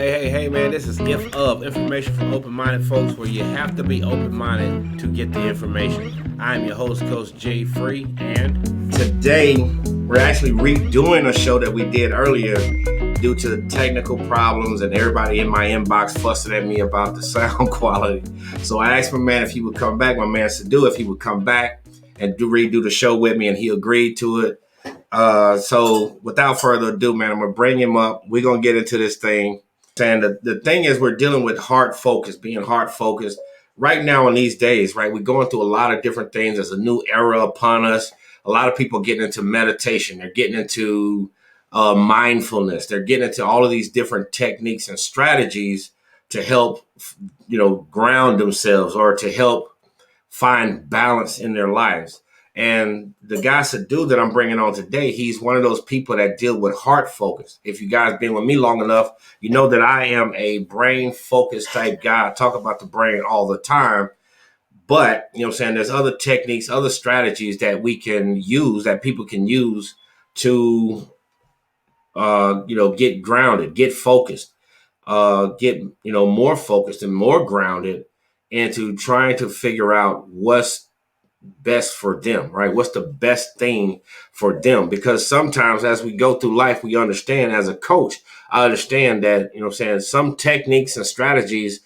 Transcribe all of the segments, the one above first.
Hey, man, this is IFOF, information for open-minded folks, where you have to be open-minded to get the information. I'm your host, Coach J. Free, and today we're actually redoing a show that we did earlier due to technical problems and everybody in my inbox fussing at me about the sound quality. So I asked my man if he would come back, my man Sadhu, if he would come back and redo the show with me, and he agreed to it. So without further ado, man, I'm going to bring him up. We're going to get into this thing. And the thing is, we're dealing with heart focus, being heart focused right now in these days, right? We're going through a lot of different things. There's a new era upon us. A lot of people getting into meditation. They're getting into mindfulness. They're getting into all of these different techniques and strategies to help, ground themselves or to help find balance in their lives. And the guy Sadhu that I'm bringing on today, he's one of those people that deal with heart focus. If you guys been with me long enough, you know that I am a brain focused type guy. I talk about the brain all the time. But, there's other techniques, other strategies that we can use, that people can use to, get grounded, get focused, get, more focused and more grounded into trying to figure out what's best for them, right? What's the best thing for them? Because sometimes as we go through life, we understand, as a coach, I understand that, some techniques and strategies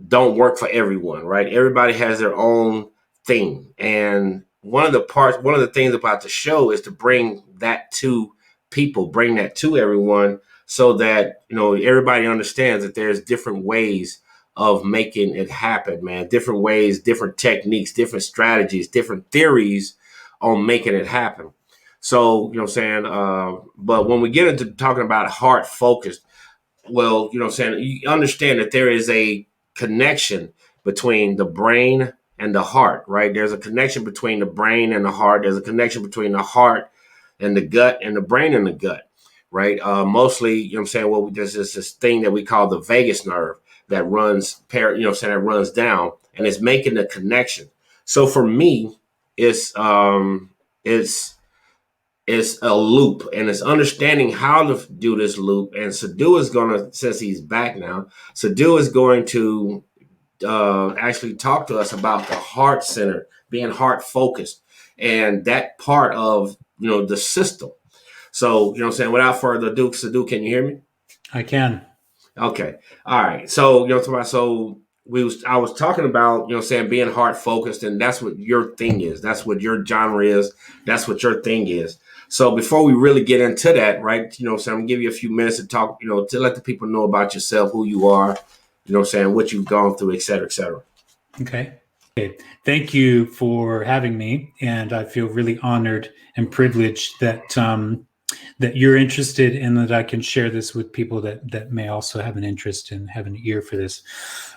don't work for everyone, right? Everybody has their own thing. And one of the things about the show is to bring that to people, bring that to everyone, so that, everybody understands that there's different ways of making it happen, man. Different ways, different techniques, different strategies, different theories on making it happen. So, but when we get into talking about heart focused, well, you understand that there is a connection between the brain and the heart, right? There's a connection between the brain and the heart. There's a connection between the heart and the gut and the brain and the gut, right? Mostly, there's this thing that we call the vagus nerve that runs, that runs down, and it's making the connection. So for me, it's a loop, and it's understanding how to do this loop. And Sadhu is since he's back now, Sadhu is going to actually talk to us about the heart center, being heart focused, and that part of, the system. So, without further ado, Sadhu, can you hear me? I can. Okay. All right. So, I was talking about, being heart focused, and that's what your thing is. That's what your genre is. That's what your thing is. So before we really get into that, right, I'm gonna give you a few minutes to talk, to let the people know about yourself, who you are, what you've gone through, et cetera, et cetera. Okay. Thank you for having me. And I feel really honored and privileged that that you're interested, and that I can share this with people that may also have an interest and have an ear for this.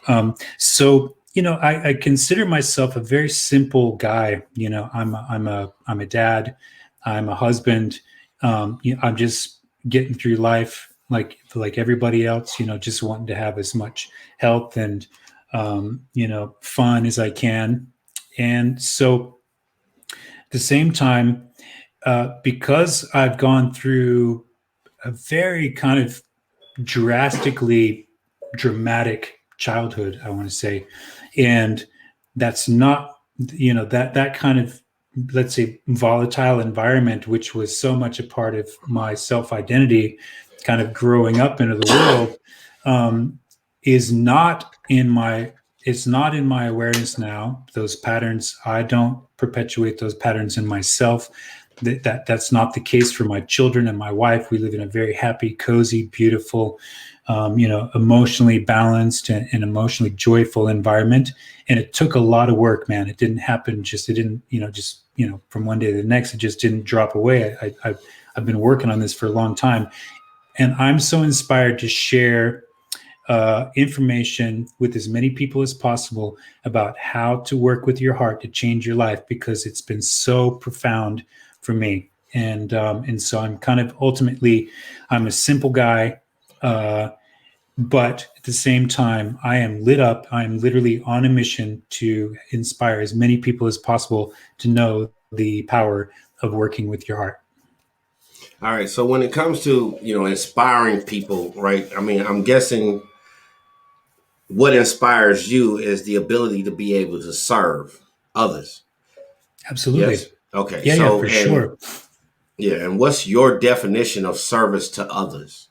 I consider myself a very simple guy. I'm a dad. I'm a husband. I'm just getting through life like everybody else. Just wanting to have as much health and fun as I can. And so, at the same time, because I've gone through a very kind of drastically dramatic childhood, I want to say, and that's not, that kind of, let's say, volatile environment, which was so much a part of my self-identity, kind of growing up into the world, is not in my it's not in my awareness now. Those patterns, I don't perpetuate those patterns in myself. That's not the case for my children and my wife. We live in a very happy, cozy, beautiful, emotionally balanced and emotionally joyful environment. And it took a lot of work, man. It didn't happen from one day to the next. It just didn't drop away. I've been working on this for a long time, and I'm so inspired to share information with as many people as possible about how to work with your heart to change your life, because it's been so profound for me. And so I'm kind of ultimately, I'm a simple guy, but at the same time, I am lit up. I am literally on a mission to inspire as many people as possible to know the power of working with your heart. All right. So when it comes to, inspiring people, right? I mean, I'm guessing what inspires you is the ability to be able to serve others. Absolutely. Yes. Okay. Yeah, So, for sure. and what's your definition of service to others?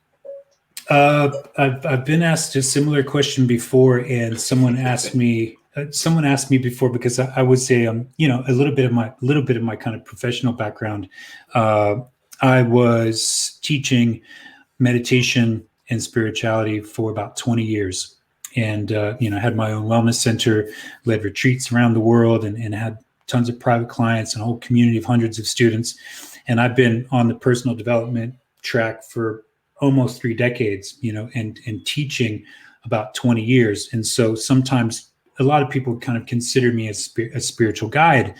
I've been asked a similar question before, and someone asked me before because I would say, a little bit of my kind of professional background. Uh, I was teaching meditation and spirituality for about 20 years, and had my own wellness center, led retreats around the world, and had tons of private clients and a whole community of hundreds of students. And I've been on the personal development track for almost 3 decades, and teaching about 20 years. And so sometimes a lot of people kind of consider me as a spiritual guide.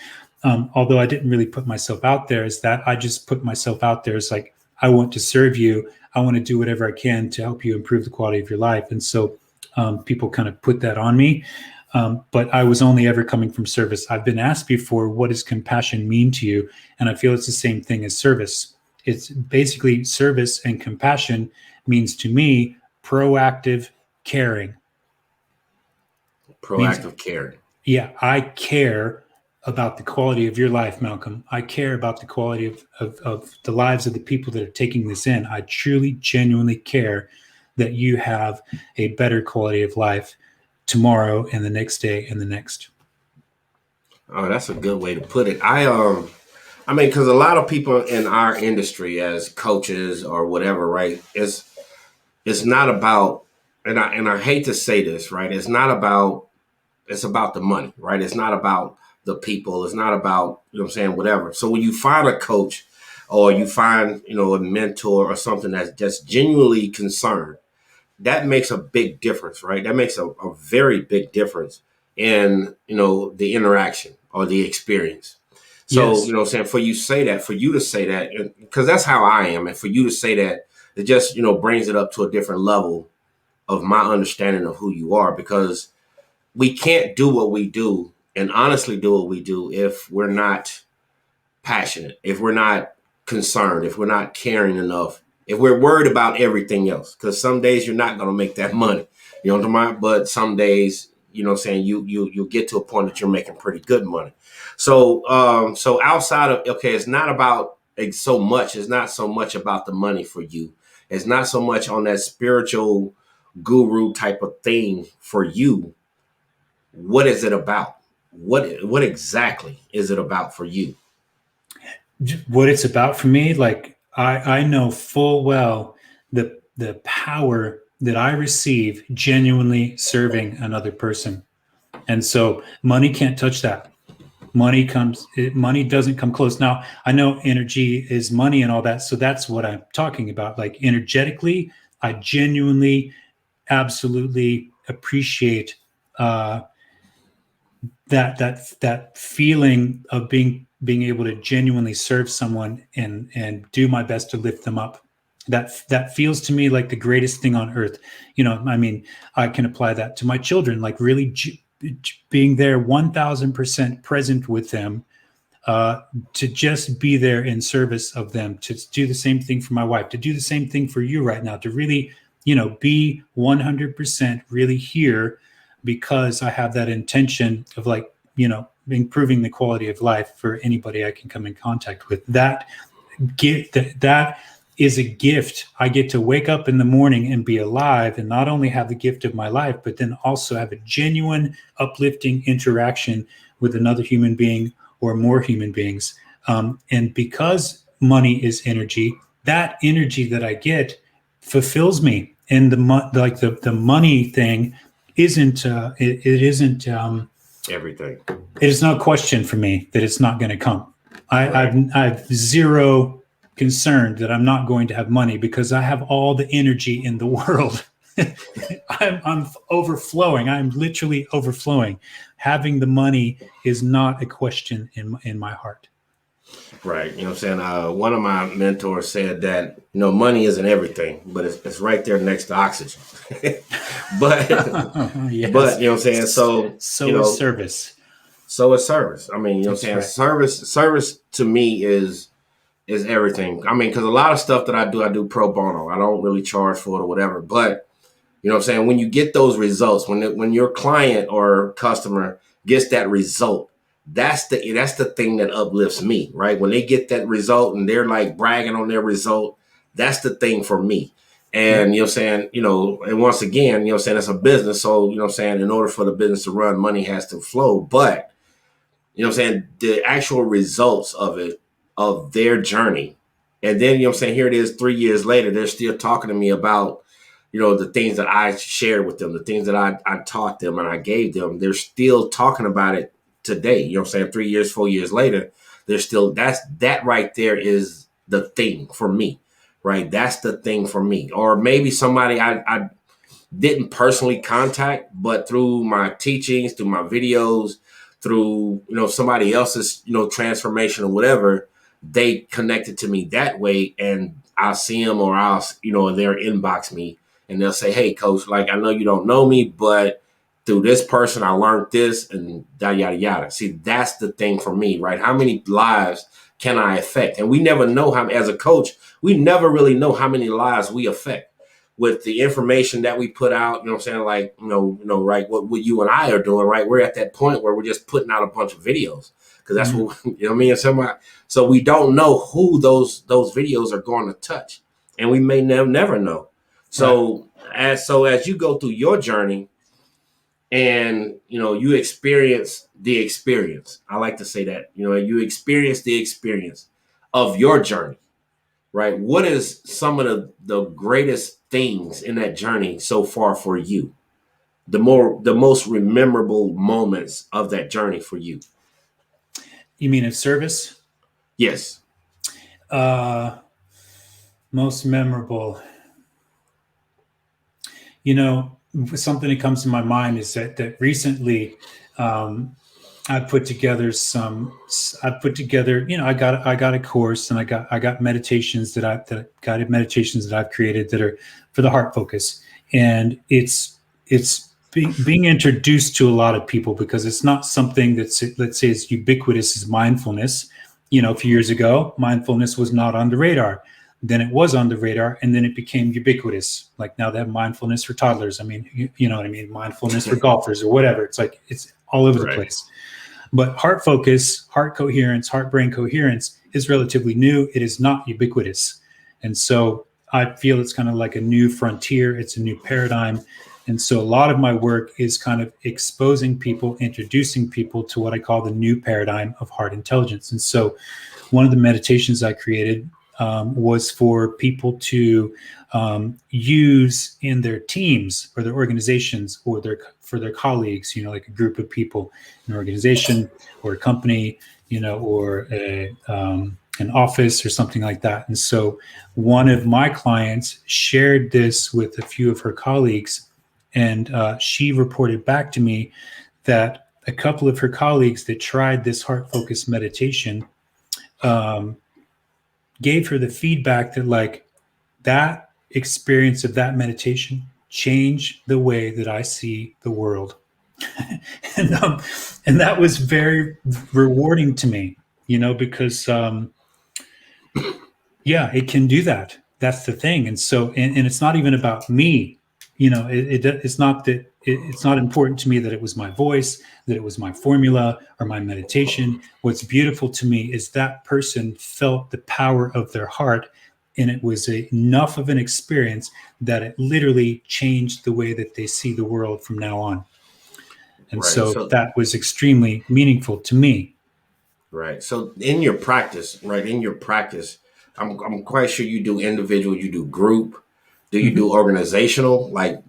Although I didn't really put myself out there as that. I just put myself out there as like, I want to serve you. I want to do whatever I can to help you improve the quality of your life. And so people kind of put that on me. But I was only ever coming from service. I've been asked before, what does compassion mean to you? And I feel it's the same thing as service. It's basically service, and compassion means to me proactive caring. Means, Proactive caring. yeah, I care about the quality of your life, Malcolm. I care about the quality of the lives of the people that are taking this in. I truly, genuinely care that you have a better quality of life tomorrow and the next day and the next. Oh, that's a good way to put it. I mean, because a lot of people in our industry as coaches or whatever, right? It's not about, and I hate to say this, right? It's about the money, right? It's not about the people. It's not about, what I'm saying, whatever. So when you find a coach or you find, a mentor or something that's just genuinely concerned, that makes a big difference, right? That makes a very big difference in, the interaction or the experience. So, Yes. what I'm saying, for you to say that, because that's how I am. And for you to say that, it just, brings it up to a different level of my understanding of who you are, because we can't do what we do and honestly do what we do if we're not passionate, if we're not concerned, if we're not caring enough, if we're worried about everything else. Because some days you're not going to make that money, you know what I'm talking about? But some days, you'll get to a point that you're making pretty good money. So outside of, okay, it's not so much about the money for you. It's not so much on that spiritual guru type of thing for you. What is it about? What exactly is it about for you? What it's about for me, like I know full well the power that I receive genuinely serving another person. And so money can't touch that. Money doesn't come close. Now, I know energy is money and all that. So that's what I'm talking about. Like energetically, I genuinely, absolutely appreciate uh, that feeling of being able to genuinely serve someone and do my best to lift them up. That feels to me like the greatest thing on earth. I mean, I can apply that to my children, like really being there 1000% present with them, to just be there in service of them, to do the same thing for my wife, to do the same thing for you right now, to really, be 100% really here, because I have that intention of, like, improving the quality of life for anybody I can come in contact with. That is a gift. I get to wake up in the morning and be alive, and not only have the gift of my life, but then also have a genuine, uplifting interaction with another human being or more human beings. And because money is energy, that energy that I get fulfills me. And the money thing isn't Everything. it is no question for me that it's not going to come. Right. I've zero concern that I'm not going to have money, because I have all the energy in the world. I'm overflowing. I'm literally overflowing. Having the money is not a question in my heart. Right. You know what I'm saying? One of my mentors said that, money isn't everything, but it's right there next to oxygen. but, Yes. but, you know what I'm saying? So is service. So is service. I mean, you know what I'm saying? Right. Service to me is is everything. I mean, because a lot of stuff that I do pro bono. I don't really charge for it or whatever. But you know what I'm saying? When you get those results, when your client or customer gets that result, that's the thing that uplifts me, right? When they get that result and they're like bragging on their result, that's the thing for me. And you know what I'm saying, and once again, you know what I'm saying, it's a business. So, you know what I'm saying, in order for the business to run, money has to flow. But you know what I'm saying, the actual results of it, of their journey. And then, you know what I'm saying, here it is 3 years later, they're still talking to me about, the things that I shared with them, the things that I taught them and I gave them. They're still talking about it today. You know what I'm saying? 3 years, 4 years later, they're still, that right there is the thing for me, right? That's the thing for me. Or maybe somebody I didn't personally contact, but through my teachings, through my videos, through somebody else's transformation or whatever, they connected to me that way, and I'll see them, or I'll they'll inbox me and they'll say, "Hey, coach, like I know you don't know me, but through this person I learned this," and yada yada yada. See, that's the thing for me, right? How many lives can I affect? And we never know how, as a coach, we never really know how many lives we affect with the information that we put out. You know what I'm saying? Like, right, what you and I are doing, right? We're at that point where we're just putting out a bunch of videos because that's what, you know what I mean? So we don't know who those videos are going to touch, and we may never know. So as you go through your journey and, you experience the experience, I like to say that, you experience the experience of your journey, right? What is some of the greatest things in that journey so far for you? The most memorable moments of that journey for you? You mean of service? Yes. Most memorable. Something that comes to my mind is that recently I put together, I got a course, and I got meditations that guided meditations that I've created that are for the heart focus. And it's being introduced to a lot of people, because it's not something that's, let's say, as ubiquitous as mindfulness. A few years ago, mindfulness was not on the radar. Then it was on the radar, and then it became ubiquitous. Like now they have mindfulness for toddlers. I mean, you know what I mean? Mindfulness for golfers or whatever. It's like, it's all over the place. But heart focus, heart coherence, heart-brain coherence is relatively new. It is not ubiquitous. And so I feel it's kind of like a new frontier. It's a new paradigm. And so a lot of my work is kind of exposing people, introducing people to what I call the new paradigm of heart intelligence. And so one of the meditations I created was for people to use in their teams or their organizations, or for their colleagues, like a group of people, an organization or a company, or an office or something like that. And so one of my clients shared this with a few of her colleagues, and she reported back to me that a couple of her colleagues that tried this heart focused meditation gave her the feedback that, like, that experience of that meditation changed the way that I see the world. and that was very rewarding to me, because it can do that. That's the thing. And so, and it's not even about me. It's not that it's not important to me that it was my voice, that it was my formula or my meditation. What's beautiful to me is that person felt the power of their heart, and it was enough of an experience that it literally changed the way that they see the world from now on. And so that was extremely meaningful to me. Right. So in your practice, I'm quite sure you do individual, you do group. Do you do organizational, like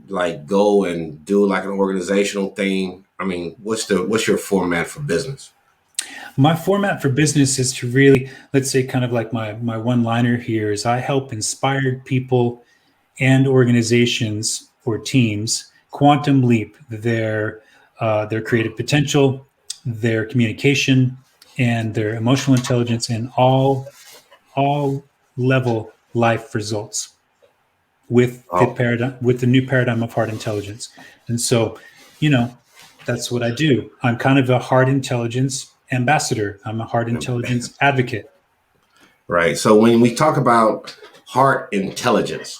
go and do like an organizational thing? I mean, what's your format for business? My format for business is to really, let's say, kind of like my one-liner here is, I help inspired people and organizations or teams quantum leap their creative potential, their communication, and their emotional intelligence, and all level life results with the new paradigm of heart intelligence. And so, that's what I do. I'm kind of a heart intelligence ambassador. I'm a heart intelligence advocate. Right. So when we talk about heart intelligence,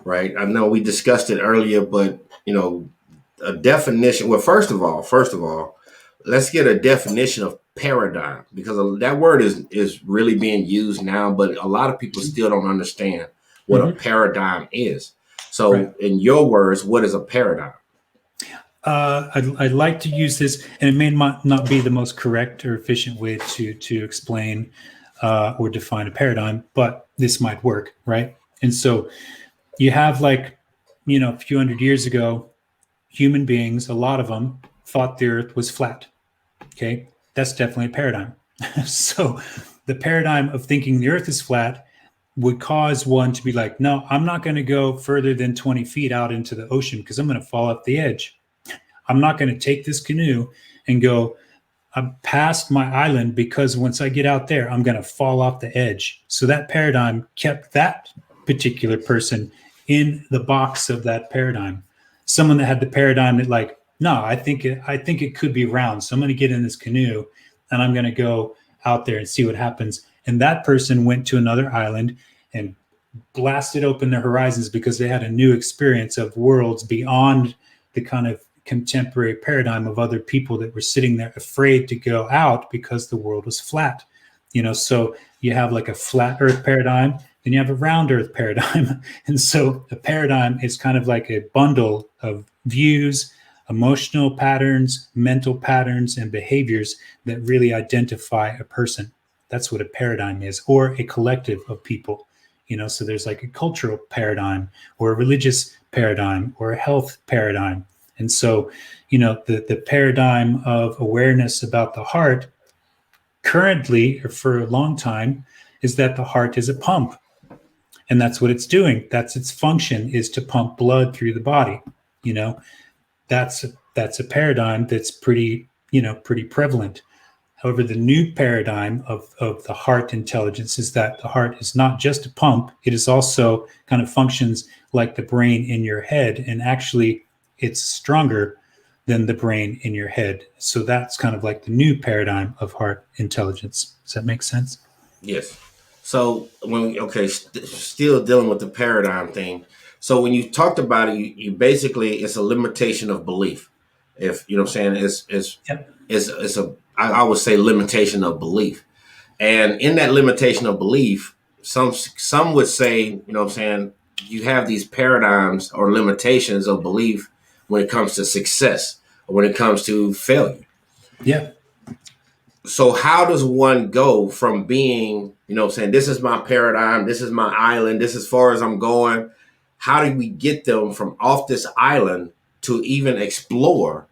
right? I know we discussed it earlier, but a definition. Well, first of all, let's get a definition of paradigm because that word is really being used now, but a lot of people still don't understand what a Mm-hmm. paradigm is. Right. So, in your words, what is a paradigm? I'd like to use this, and it may not be the most correct or efficient way to explain or define a paradigm, but this might work, right? And so you have a few hundred years ago, human beings, a lot of them thought the earth was flat. Okay, that's definitely a paradigm. So the paradigm of thinking the earth is flat would cause one to be like, no, I'm not going to go further than 20 feet out into the ocean because I'm going to fall off the edge. I'm not going to take this canoe and go past my island because once I get out there, I'm going to fall off the edge. So that paradigm kept that particular person in the box of that paradigm. Someone that had the paradigm that no, I think it could be round. So I'm going to get in this canoe and I'm going to go out there and see what happens. And that person went to another island and blasted open their horizons because they had a new experience of worlds beyond the kind of contemporary paradigm of other people that were sitting there afraid to go out because the world was flat. So you have like a flat earth paradigm, then you have a round earth paradigm. And so a paradigm is kind of like a bundle of views, emotional patterns, mental patterns, and behaviors that really identify a person. That's what a paradigm is, or a collective of people. So there's like a cultural paradigm or a religious paradigm or a health paradigm. And so, the paradigm of awareness about the heart currently, or for a long time, is that the heart is a pump. And that's what it's doing. That's its function, is to pump blood through the body. That's a paradigm that's pretty prevalent. However, the new paradigm of the heart intelligence is that the heart is not just a pump, it is also kind of functions like the brain in your head. And actually, it's stronger than the brain in your head. So that's kind of like the new paradigm of heart intelligence. Does that make sense? Yes. So still dealing with the paradigm thing. So when you talked about it, you basically it's a limitation of belief. If you know what I'm saying, Yep. it's a I would say limitation of belief. And in that limitation of belief, some would say, what I'm saying, you have these paradigms or limitations of belief when it comes to success or when it comes to failure. Yeah. So how does one go from being, what I'm saying, this is my paradigm, this is my island, this is as far as I'm going. How do we get them from off this island to even explore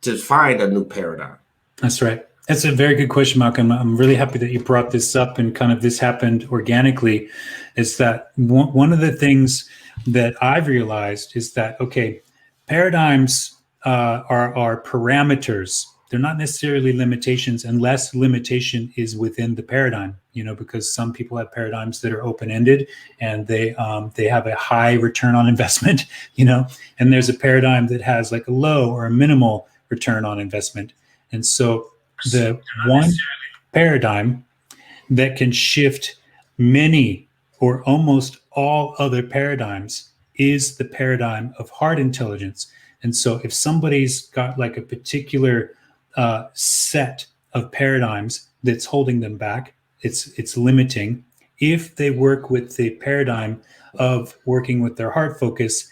to find a new paradigm? That's right. That's a very good question, Malcolm. I'm really happy that you brought this up and kind of this happened organically. Is that one of the things that I've realized is that, okay, paradigms are parameters. They're not necessarily limitations unless limitation is within the paradigm, because some people have paradigms that are open-ended and they have a high return on investment, and there's a paradigm that has like a low or a minimal return on investment. And so the one paradigm that can shift many or almost all other paradigms is the paradigm of heart intelligence. And so if somebody's got like a particular set of paradigms that's holding them back, it's limiting. If they work with the paradigm of working with their heart focus,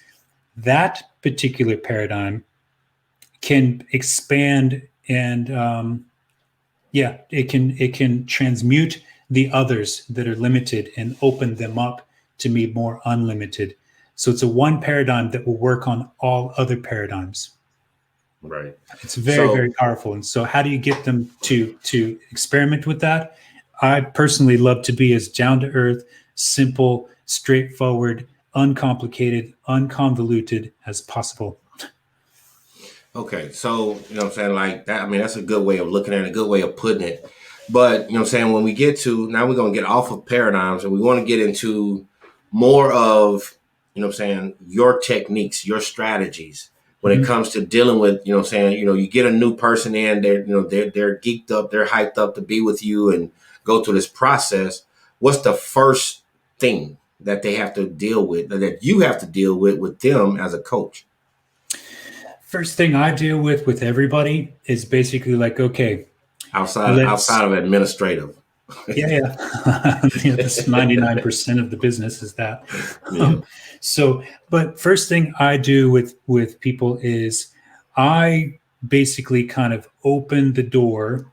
that particular paradigm can expand and it can transmute the others that are limited and open them up to be more unlimited. So it's a one paradigm that will work on all other paradigms. Right. It's very, very powerful. And so how do you get them to experiment with that? I personally love to be as down to earth, simple, straightforward, uncomplicated, unconvoluted as possible. Okay, so what I'm saying, like that. I mean, that's a good way of looking at it, a good way of putting it. But what I'm saying, when we get to now, we're gonna get off of paradigms and we want to get into more of what I'm saying, your techniques, your strategies, when it comes to dealing with, you get a new person in, they're geeked up, they're hyped up to be with you and go through this process. What's the first thing that they have to deal with, that you have to deal with them as a coach? First thing I deal with everybody is basically like, okay, outside of administrative. Yeah. That's 99% of the business is that. Yeah. But first thing I do with people is I basically kind of open the door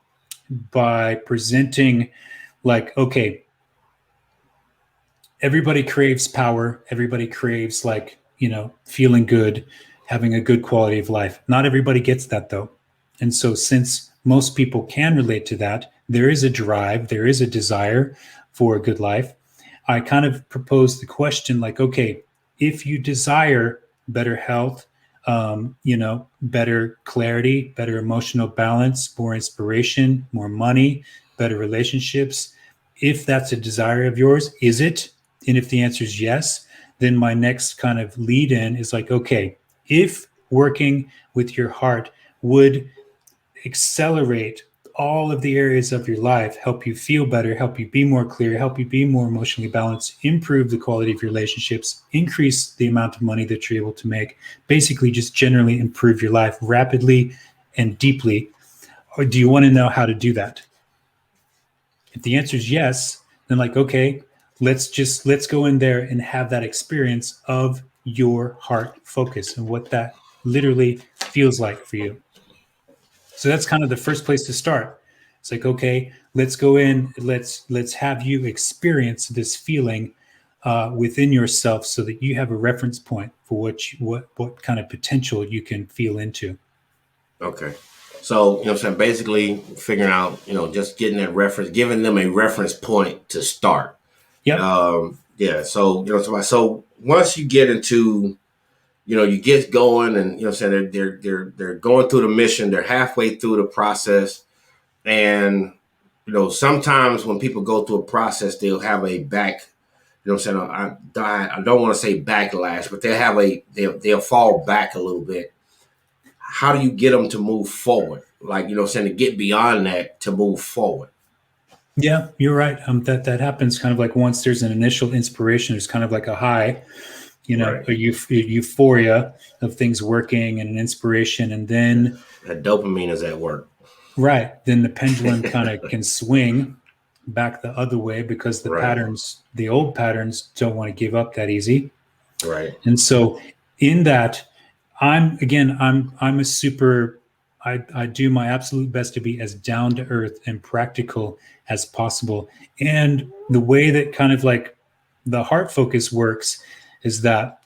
by presenting like, okay, everybody craves power. Everybody craves like, feeling good, having a good quality of life. Not everybody gets that though. And so since most people can relate to that, there is a drive, there is a desire for a good life. I kind of propose the question like, okay, if you desire better health, better clarity, better emotional balance, more inspiration, more money, better relationships, if that's a desire of yours, is it? And if the answer is yes, then my next kind of lead in is like, okay, if working with your heart would accelerate all of the areas of your life, help you feel better, help you be more clear, help you be more emotionally balanced, improve the quality of your relationships, increase the amount of money that you're able to make, basically just generally improve your life rapidly and deeply. Or do you want to know how to do that? If the answer is yes, then like, okay, let's go in there and have that experience of your heart focus and what that literally feels like for you. So that's kind of the first place to start. It's like, okay, let's go in, let's have you experience this feeling within yourself so that you have a reference point for what kind of potential you can feel into. Okay. So, basically figuring out, just getting that reference, giving them a reference point to start. Yeah. Yeah. So, so once you get into, you get going and, they're going through the mission, they're halfway through the process. And, sometimes when people go through a process, they'll have a back, I don't want to say backlash, but they'll fall back a little bit. How do you get them to move forward? Like, to get beyond that to move forward. Yeah, you're right. That happens kind of like once there's an initial inspiration, there's kind of like a high, Right. a euphoria of things working and an inspiration. And then that dopamine is at work. Right. Then the pendulum kind of can swing back the other way because the old patterns don't want to give up that easy. Right. And so in that, I do my absolute best to be as down to earth and practical as possible. And the way that kind of like the heart focus works is that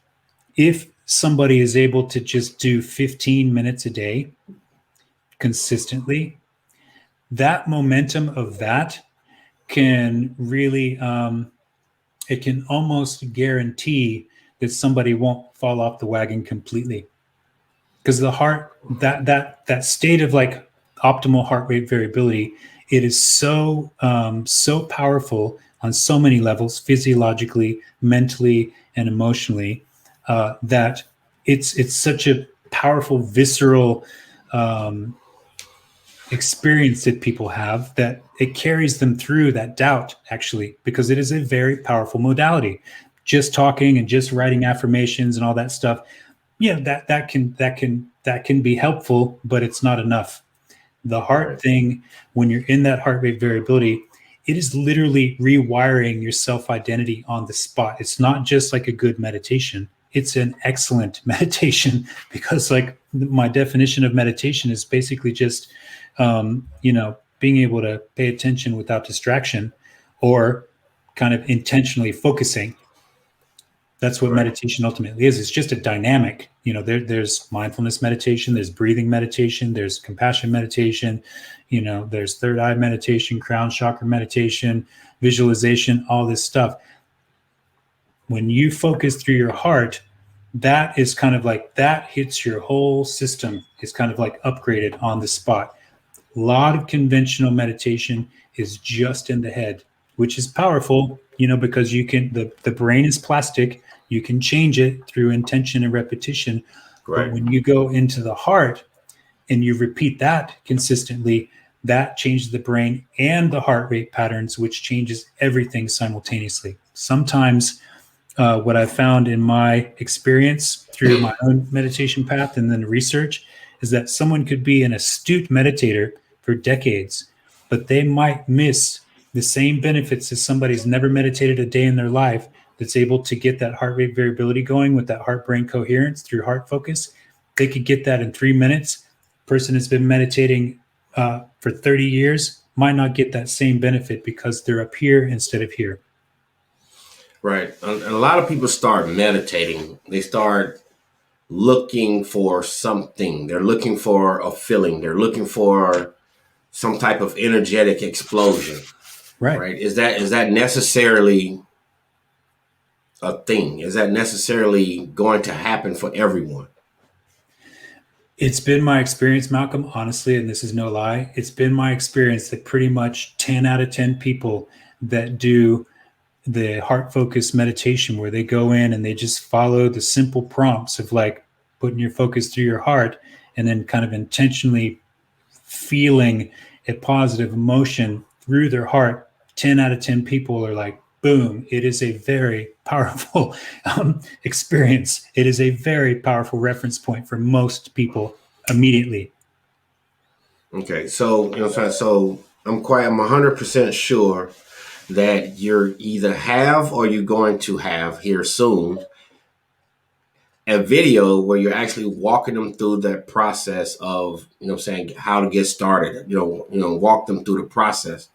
if somebody is able to just do 15 minutes a day consistently, that momentum of that can really, it can almost guarantee that somebody won't fall off the wagon completely. Because the heart, that state of like optimal heart rate variability, it is so powerful on so many levels, physiologically, mentally, and emotionally, that it's such a powerful visceral experience that people have that it carries them through that doubt, actually, because it is a very powerful modality. Just talking and just writing affirmations and all that stuff, that can be helpful, but it's not enough. The heart thing, when you're in that heart rate variability, it is literally rewiring your self-identity on the spot. It's not just like a good meditation. It's an excellent meditation, because like my definition of meditation is basically just, being able to pay attention without distraction, or kind of intentionally focusing. That's what meditation ultimately is. It's just a dynamic. There's mindfulness meditation, there's breathing meditation, there's compassion meditation, there's third eye meditation, crown chakra meditation, visualization, all this stuff. When you focus through your heart, that is kind of like, that hits your whole system. It's kind of like upgraded on the spot. A lot of conventional meditation is just in the head, which is powerful, because you can, the brain is plastic. You can change it through intention and repetition. But Right. when you go into the heart and you repeat that consistently, that changes the brain and the heart rate patterns, which changes everything simultaneously. Sometimes what I've found in my experience through my own meditation path and then research is that someone could be an astute meditator for decades, but they might miss the same benefits as somebody who's never meditated a day in their life that's able to get that heart rate variability going with that heart brain coherence through heart focus. They could get that in 3 minutes. Person has been meditating for 30 years might not get that same benefit because they're up here instead of here. Right. And a lot of people start meditating. They start looking for something. They're looking for a feeling. They're looking for some type of energetic explosion. Right. Is that necessarily a thing? Is that necessarily going to happen for everyone? It's been my experience, Malcolm, honestly, and this is no lie. It's been my experience that pretty much 10 out of 10 people that do the heart focused meditation where they go in and they just follow the simple prompts of like putting your focus through your heart and then kind of intentionally feeling a positive emotion through their heart. 10 out of 10 people are like, boom, it is a very powerful experience. It is a very powerful reference point for most people immediately. Okay. So, you know what I'm saying? So I'm 100% sure that you're either have or you're going to have here soon a video where you're actually walking them through that process of, you know what I'm saying, how to get started, walk them through the process.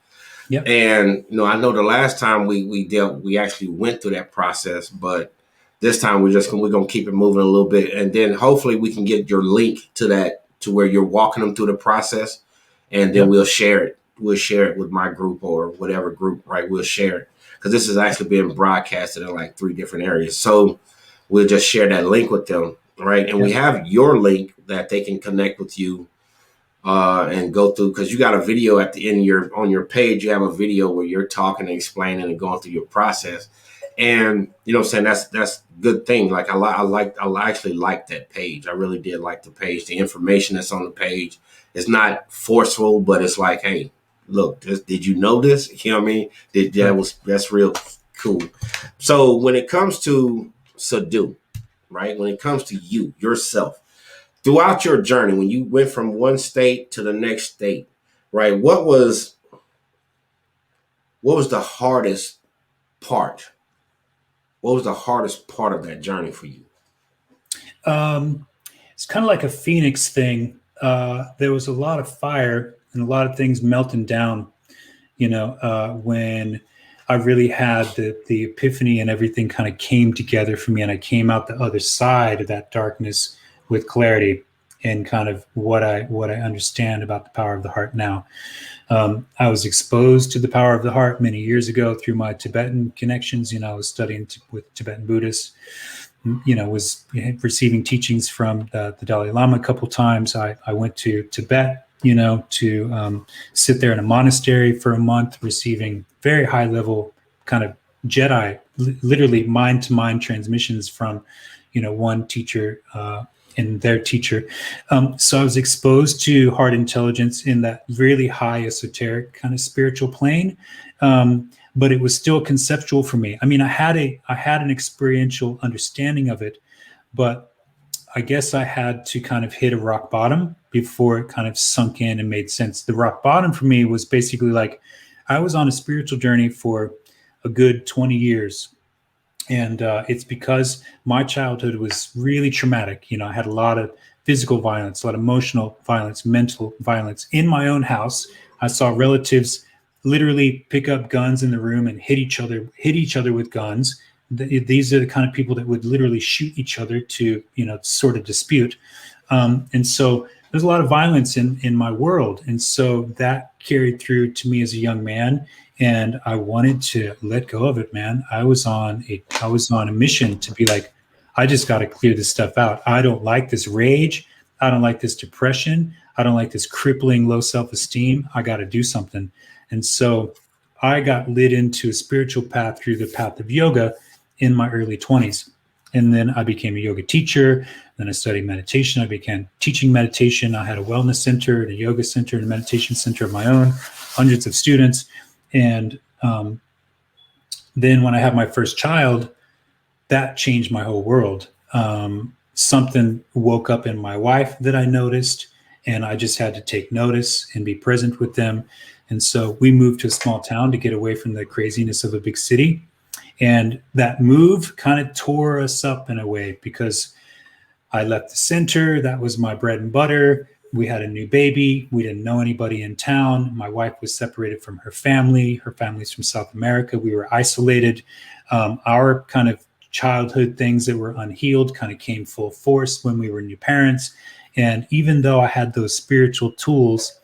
Yep. And, I know the last time we actually went through that process, but this time we're going to keep it moving a little bit. And then hopefully we can get your link to that, to where you're walking them through the process. And then we'll share it. We'll share it with my group or whatever group, right? We'll share it because this is actually being broadcasted in like 3 different areas. So we'll just share that link with them, right? And we have your link that they can connect with you and go through, because you got a video at the end on your page. You have a video where you're talking and explaining and going through your process. And you know what I'm saying, that's good thing. Like I actually like that page. I really did like the page. The information that's on the page is not forceful, but it's like, hey, look, did you know this? You know what I mean? That's real cool. So when it comes to Sadhu, right? When it comes to you, yourself, throughout your journey, when you went from one state to the next state, right? What was the hardest part? What was the hardest part of that journey for you? It's kind of like a phoenix thing. There was a lot of fire and a lot of things melting down, when I really had the epiphany and everything kind of came together for me. And I came out the other side of that darkness with clarity and kind of what I understand about the power of the heart now. I was exposed to the power of the heart many years ago through my Tibetan connections. I was studying with Tibetan Buddhists, was receiving teachings from the Dalai Lama a couple times. I went to Tibet, to sit there in a monastery for a month, receiving very high level kind of Jedi, literally mind to mind transmissions from, one teacher and their teacher. So I was exposed to heart intelligence in that really high esoteric kind of spiritual plane. But it was still conceptual for me. I mean, I had an experiential understanding of it, but I guess I had to kind of hit a rock bottom before it kind of sunk in and made sense. The rock bottom for me was basically like I was on a spiritual journey for a good 20 years. And it's because my childhood was really traumatic. I had a lot of physical violence, a lot of emotional violence, mental violence in my own house. I saw relatives literally pick up guns in the room and hit each other with guns. These are the kind of people that would literally shoot each other to, sort of dispute. And so there's a lot of violence in my world. And so that carried through to me as a young man. And I wanted to let go of it, man. I was on a mission to be like, I just got to clear this stuff out. I don't like this rage. I don't like this depression. I don't like this crippling low self-esteem. I got to do something. And so I got lit into a spiritual path through the path of yoga in my early 20s. And then I became a yoga teacher. Then I studied meditation. I began teaching meditation. I had a wellness center, a yoga center, and a meditation center of my own, hundreds of students. And then when I had my first child, that changed my whole world. Something woke up in my wife that I noticed, and I just had to take notice and be present with them. And so we moved to a small town to get away from the craziness of a big city. And that move kind of tore us up in a way, because I left the center. That was my bread and butter. We had a new baby. We didn't know anybody in town. My wife was separated from her family. Her family's from South America. We were isolated. Our kind of childhood things that were unhealed kind of came full force when we were new parents. And even though I had those spiritual tools,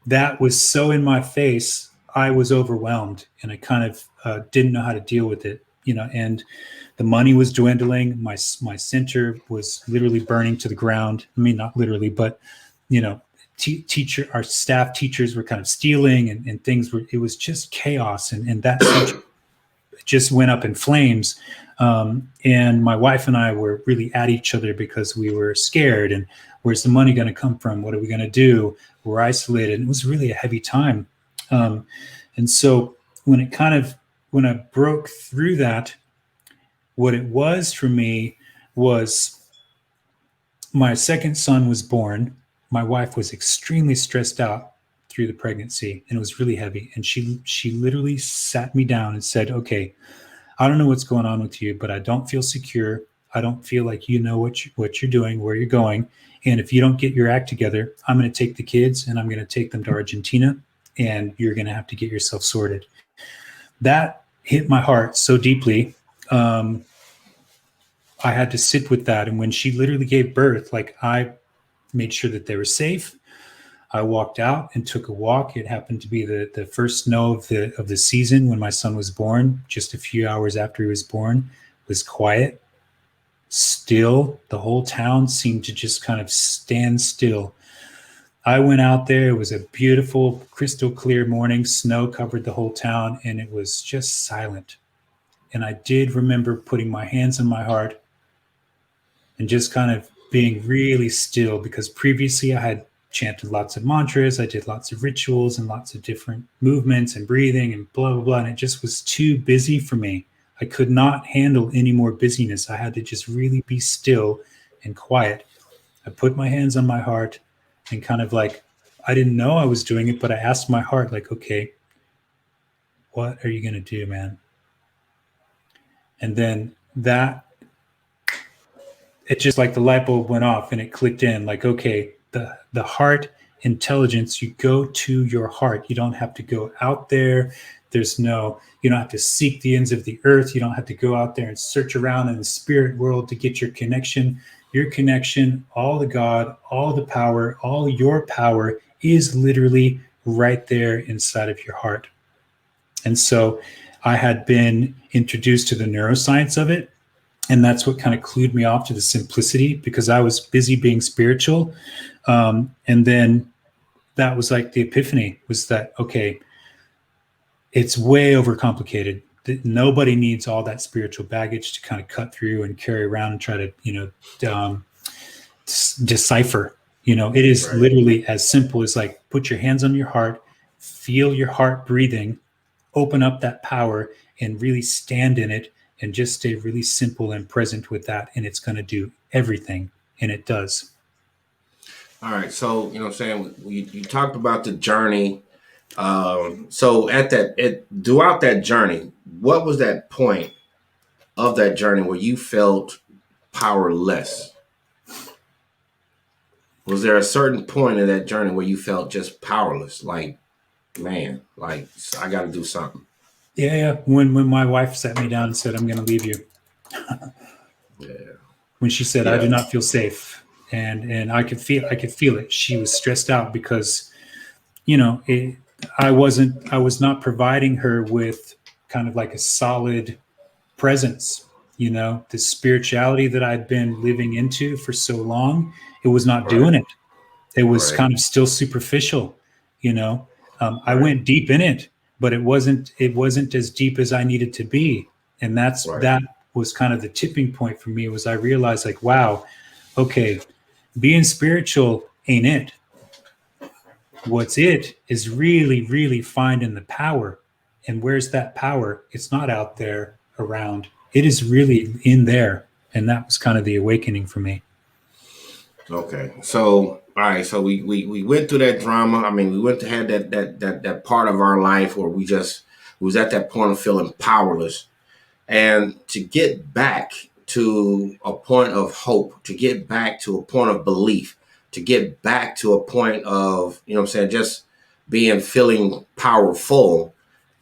that was so in my face, I was overwhelmed, and I kind of didn't know how to deal with it, and the money was dwindling. My center was literally burning to the ground. I mean, not literally, but, our staff teachers were kind of stealing, and things it was just chaos. And that center just went up in flames. And my wife and I were really at each other because we were scared. And where's the money going to come from? What are we going to do? We're isolated. And it was really a heavy time. And so when I broke through that, what it was for me was my second son was born. My wife was extremely stressed out through the pregnancy, and it was really heavy. And she literally sat me down and said, okay, I don't know what's going on with you, but I don't feel secure. I don't feel like you know what you're doing, where you're going. And if you don't get your act together, I'm going to take the kids and I'm going to take them to Argentina, and you're going to have to get yourself sorted. That hit my heart so deeply. I had to sit with that. And when she literally gave birth, I made sure that they were safe. I walked out and took a walk. It happened to be the first snow of the season when my son was born. Just a few hours after he was born, it was quiet, still. The whole town seemed to just kind of stand still. I went out there. It was a beautiful, crystal clear morning. Snow covered the whole town, and it was just silent. And I did remember putting my hands on my heart and just kind of being really still, because previously I had chanted lots of mantras. I did lots of rituals and lots of different movements and breathing and blah, blah, blah. And it just was too busy for me. I could not handle any more busyness. I had to just really be still and quiet. I put my hands on my heart and kind of I didn't know I was doing it, but I asked my heart, okay, what are you going to do, man? And then it just the light bulb went off and it clicked in, okay, the heart intelligence, you go to your heart. You don't have to go out there. You don't have to seek the ends of the earth. You don't have to go out there and search around in the spirit world to get your connection. Your connection, all the God, all the power, all your power is literally right there inside of your heart. And so I had been introduced to the neuroscience of it. And that's what kind of clued me off to the simplicity, because I was busy being spiritual. And then that was the epiphany, was that, okay, it's way overcomplicated. Nobody needs all that spiritual baggage to kind of cut through and carry around and try to, decipher. It is right. Literally as simple as put your hands on your heart, feel your heart breathing, open up that power and really stand in it, and just stay really simple and present with that. And it's going to do everything. And it does. All right. So, you talked about the journey. So throughout that journey, what was that point of that journey where you felt powerless? Was there a certain point in that journey where you felt just powerless? Man, I got to do something. Yeah. When my wife sat me down and said, I'm going to leave you. Yeah. When she said, I do not feel safe. And I could feel it. She was stressed out because, I was not providing her with kind of a solid presence, the spirituality that I'd been living into for so long. It was not doing it. It was kind of still superficial, I went deep in it, but it wasn't as deep as I needed to be. And that was kind of the tipping point for me, was I realized like, wow, okay, being spiritual ain't it. What's it is really, really finding the power. And where's that power? It's not out there around. It is really in there. And that was kind of the awakening for me. Okay. So, all right. So we went through that drama. I mean, we went to have that part of our life where we was at that point of feeling powerless. And to get back to a point of hope, to get back to a point of belief, to get back to a point of, you know what I'm saying, just feeling powerful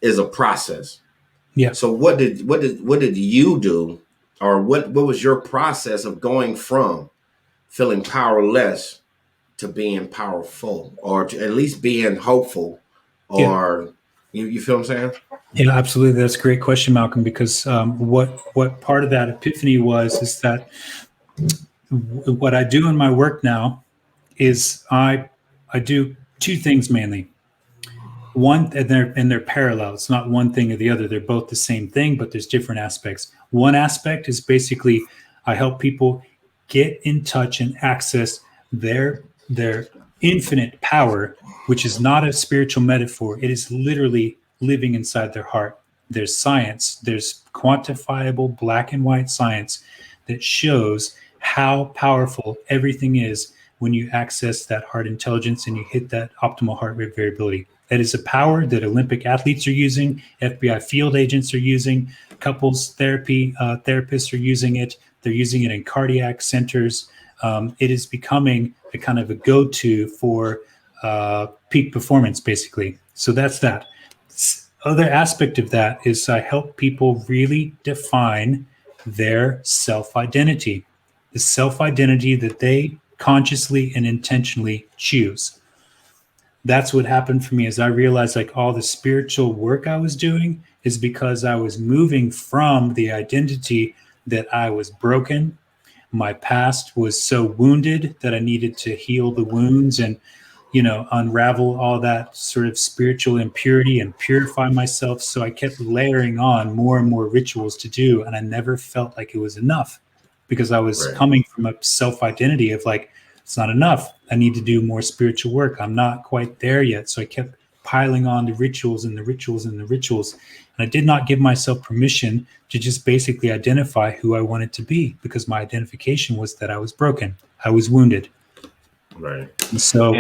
is a process. Yeah. So what did you do, or what was your process of going from feeling powerless to being powerful, or to at least being hopeful, or you feel what I'm saying? Yeah, absolutely. That's a great question, Malcolm, because what part of that epiphany is that what I do in my work now is I do two things mainly. One, and they're parallel. It's not one thing or the other. They're both the same thing, but there's different aspects. One aspect is basically I help people get in touch and access their infinite power, which is not a spiritual metaphor. It is literally living inside their heart. There's science, there's quantifiable black and white science that shows how powerful everything is when you access that heart intelligence and you hit that optimal heart rate variability. That is a power that Olympic athletes are using, FBI field agents are using, couples therapy therapists are using it. They're using it in cardiac centers. It is becoming a kind of a go-to for peak performance, basically. So that's that. Other aspect of that is I help people really define their self-identity, the self-identity that they consciously and intentionally choose. That's what happened for me, is I realized like all the spiritual work I was doing is because I was moving from the identity that I was broken. My past was so wounded that I needed to heal the wounds and, unravel all that sort of spiritual impurity and purify myself. So I kept layering on more and more rituals to do. And I never felt like it was enough because I was coming from a self-identity of like, it's not enough. I need to do more spiritual work. I'm not quite there yet. So I kept piling on the rituals and the rituals and the rituals. And I did not give myself permission to just basically identify who I wanted to be, because my identification was that I was broken. I was wounded. Right. And so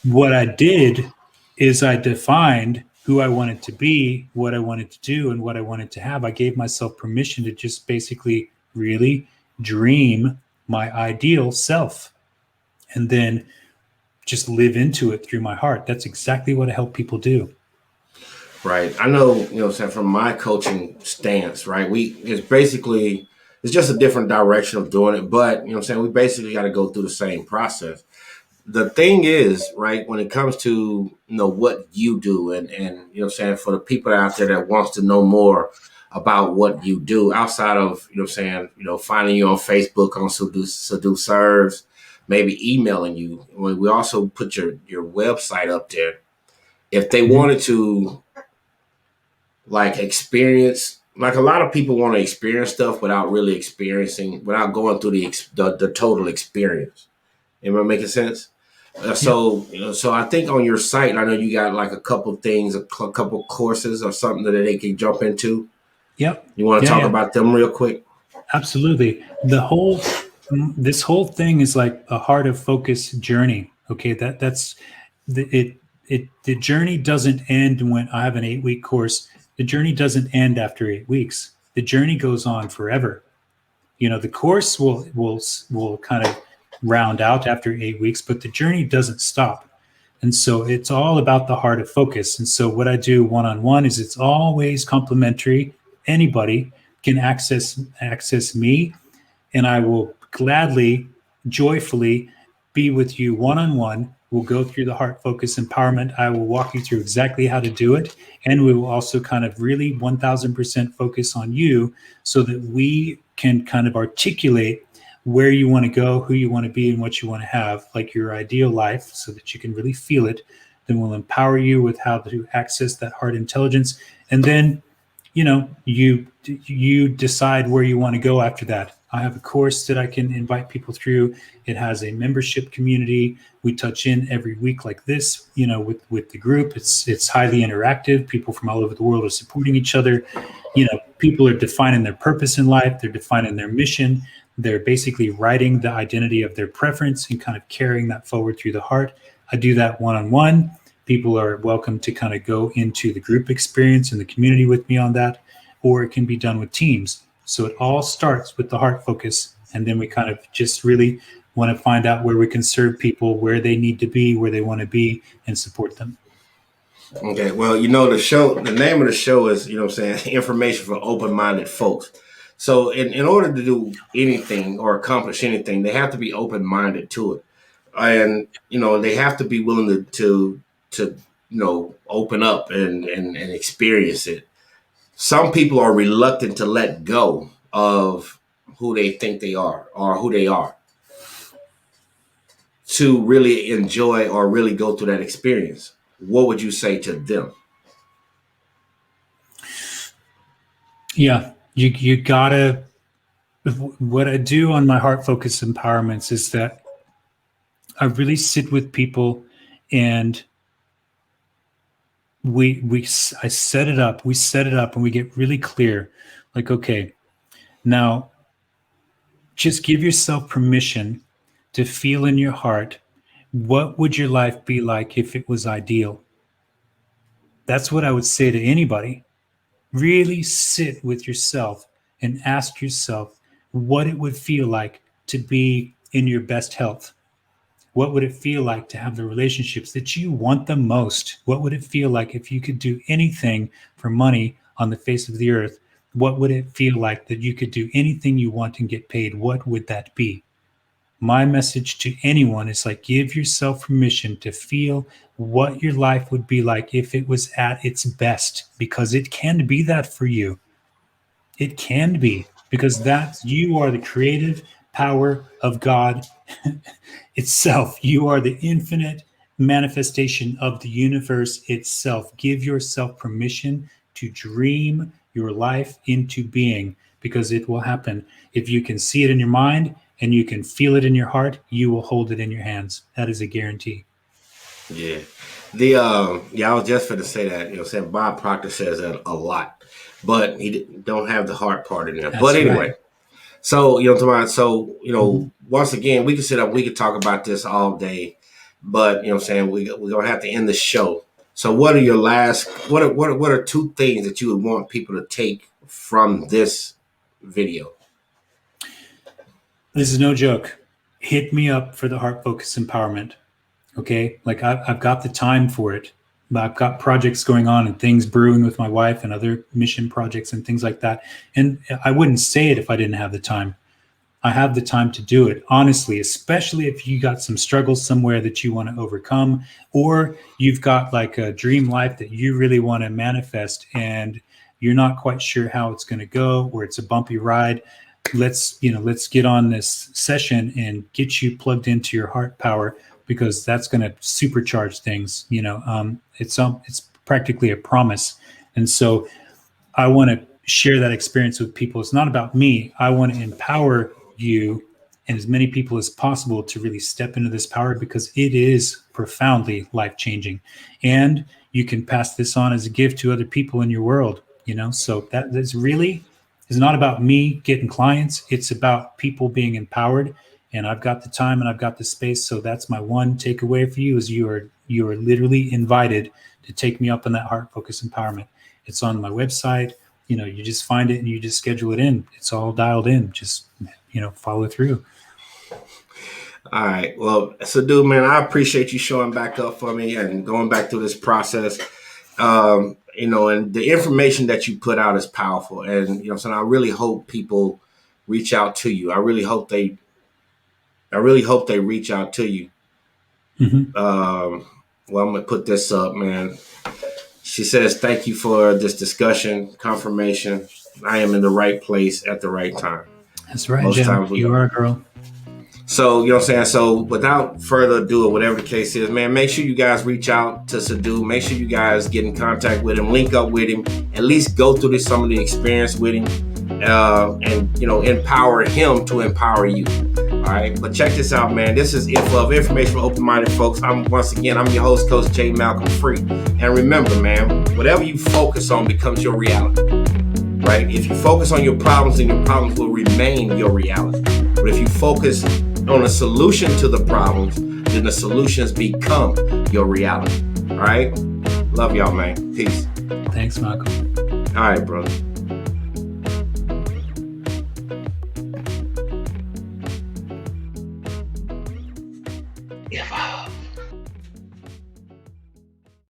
what I did is I defined who I wanted to be, what I wanted to do, and what I wanted to have. I gave myself permission to just basically really dream my ideal self and then just live into it through my heart. That's exactly what I help people do. Right. I know, from my coaching stance, right, it's just a different direction of doing it. But, we basically got to go through the same process. The thing is, right, when it comes to, what you do and for the people out there that wants to know more about what you do outside of, finding you on Facebook on Sadhu Serves, maybe emailing you. We also put your website up there. If they wanted to experience, a lot of people want to experience stuff without really without going through the total experience. Am I making sense? So I think on your site, I know you got a couple things, a couple courses or something that they can jump into. Yep. You want to talk about them real quick? Absolutely. This whole thing is like a heart of focus journey. Okay. The journey doesn't end when I have an 8-week course. The journey doesn't end after 8 weeks. The journey goes on forever. The course will kind of round out after 8 weeks, but the journey doesn't stop. And so it's all about the heart of focus. And so what I do one-on-one is it's always complimentary. Anybody can access me, and I will gladly, joyfully be with you one-on-one. We'll go through the heart focus empowerment. I will walk you through exactly how to do it. And we will also kind of really 1000% focus on you so that we can kind of articulate where you want to go, who you want to be, and what you want to have, like your ideal life, so that you can really feel it. Then we'll empower you with how to access that heart intelligence. And then, you you decide where you want to go after that. I have a course that I can invite people through. It has a membership community. We touch in every week like this, with the group. It's highly interactive. People from all over the world are supporting each other. People are defining their purpose in life. They're defining their mission. They're basically writing the identity of their preference and kind of carrying that forward through the heart. I do that one-on-one. People are welcome to kind of go into the group experience and the community with me on that, or it can be done with teams. So it all starts with the heart focus, and then we kind of just really want to find out where we can serve people, where they need to be, where they want to be, and support them. Okay, well, the name of the show is, information for open-minded folks. So in order to do anything or accomplish anything, they have to be open-minded to it. And, they have to be willing to open up and experience it. Some people are reluctant to let go of who they think they are or who they are to really enjoy or really go through that experience. What would you say to them? Yeah, you gotta. What I do on my heart focus empowerments is that I really sit with people, and I set it up. We set it up, and we get really clear. Like, okay, now just give yourself permission to feel in your heart, what would your life be like if it was ideal? That's what I would say to anybody. Really sit with yourself and ask yourself what it would feel like to be in your best health. What would it feel like to have the relationships that you want the most? What would it feel like if you could do anything for money on the face of the earth? What would it feel like that you could do anything you want and get paid? What would that be? My message to anyone is like, give yourself permission to feel what your life would be like if it was at its best, because it can be that for you. It can be, because you are the creative power of God itself. You are the infinite manifestation of the universe itself. Give yourself permission to dream your life into being, because it will happen. If you can see it in your mind and you can feel it in your heart, you will hold it in your hands. That is a guarantee. Yeah. I was just going to say that, Bob Proctor says that a lot, but he don't have the heart part in there. That's but anyway, right. So, once again, we could talk about this all day, but, we're going to have to end the show. So what are two things that you would want people to take from this video? This is no joke. Hit me up for the heart focus empowerment. Okay. Like I've got the time for it. I've got projects going on and things brewing with my wife and other mission projects and things like that. And I wouldn't say it if I didn't have the time. I have the time to do it, honestly, especially if you got some struggles somewhere that you want to overcome, or you've got like a dream life that you really want to manifest and you're not quite sure how it's going to go, or it's a bumpy ride. Let's get on this session and get you plugged into your heart power, because that's going to supercharge things. It's practically a promise. And so I want to share that experience with people. It's not about me. I want to empower you and as many people as possible to really step into this power, because it is profoundly life-changing. And you can pass this on as a gift to other people in your world, so that is not about me getting clients. It's about people being empowered. And I've got the time and I've got the space. So that's my one takeaway for you, is you are literally invited to take me up on that heart focus empowerment. It's on my website. You just find it and you just schedule it in. It's all dialed in. Just, follow through. All right. Well, Sadhu, man, I appreciate you showing back up for me and going back through this process. And the information that you put out is powerful. And, so I really hope people reach out to you. I really hope they reach out to you. Mm-hmm. Well, I'm going to put this up, man. She says, thank you for this discussion, confirmation. I am in the right place at the right time. That's right, Jim. You are a girl. So, you know what I'm saying? So without further ado, or whatever the case is, man, make sure you guys reach out to Sadhu. Make sure you guys get in contact with him, link up with him, at least go through some of the experience with him, and, you know, empower him to empower you. All right. But check this out, man. This is IFOF, Information for Open-Minded Folks. I'm your host, Coach J. Malcolm Free. And remember, man, whatever you focus on becomes your reality. Right? If you focus on your problems, then your problems will remain your reality. But if you focus on a solution to the problems, then the solutions become your reality. All right? Love y'all, man. Peace. Thanks, Michael. All right, brother. IFOF.